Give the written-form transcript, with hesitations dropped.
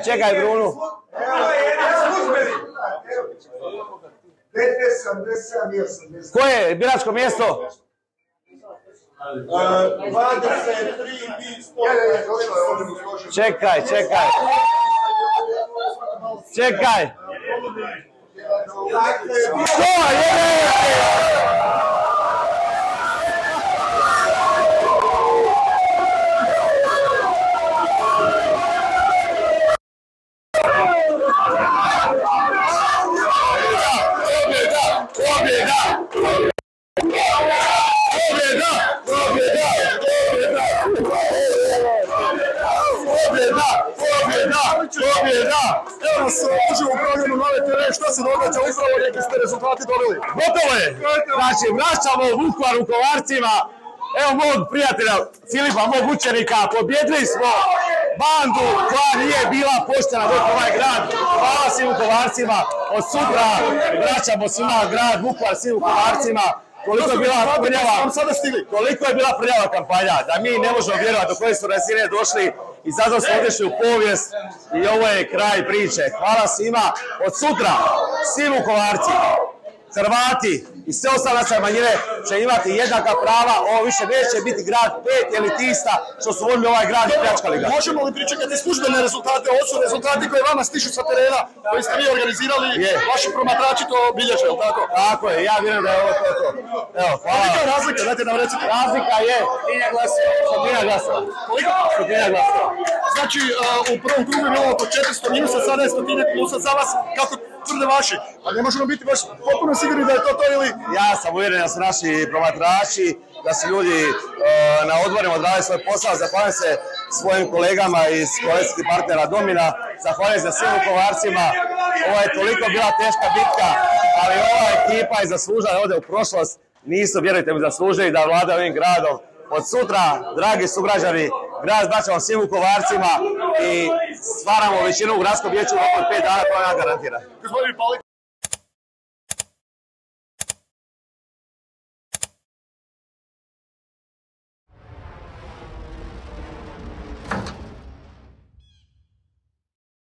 Čekaj, Brunu. Koje biračko mjesto? 23. Čekaj. Što je? Evo nas uživo u programu Nove TV, što se događa, upravo neki ste rezultati dobili. Gotovo je! Znači, vraćamo Vukovar u Kovarcima, evo mog prijatelja Filipa, mog učenika, pobjedili smo bandu koja nije bila poštena dok ovaj grad. Hvala svim Vukovarcima, od sutra vraćamo svima grad Vukovar svim Vukovarcima. Koliko je bila prljava kampanja, da mi ne možemo vjerovati do koje su razine došli i zato smo odešli u povijest i ovo je kraj priče. Hvala svima, od sutra svi Vukovarci, Hrvati i sve ostale nacionalne manjine će imati jednaka prava, ovo više neće biti grad 5 elitista što su vodili ovaj grad i pljačkali ga. Možemo li pričekati službene rezultate, ovo su rezultati koje vama stižu sa terena, koji ste vi organizirali, vaši promatrači to bilježe, ili tako? Tako je, ja vjerujem da je ovo to. Evo, hvala. Kolika je razlika, dajte nam recite? Razlika je 100 glasova. Koliko? 100 glasova. Znači, u prvom krugu je bilo oko 400 minusa, sada je 100 plusa za vas, kako tvrde vaši, a ne možemo biti baš potpuno sigurni da je to ili... Ja sam uvjeren da su naši promatrači, da su ljudi na odborima odradili svoj posao. Zahvaljujem se svojim kolegama iz koalicijskih partnera Domina, zahvaljujem se svim Vukovarcima. Ovo je toliko bila teška bitka, ali ova ekipa je zaslužila da ode u prošlost. Nisu, vjerujte mi, zaslužili da vlada ovim gradom. Od sutra, dragi sugrađani, grad vraćamo svim Vukovarcima i stvaramo većinu u gradskom vijeću od 5 dana, to nam garantira.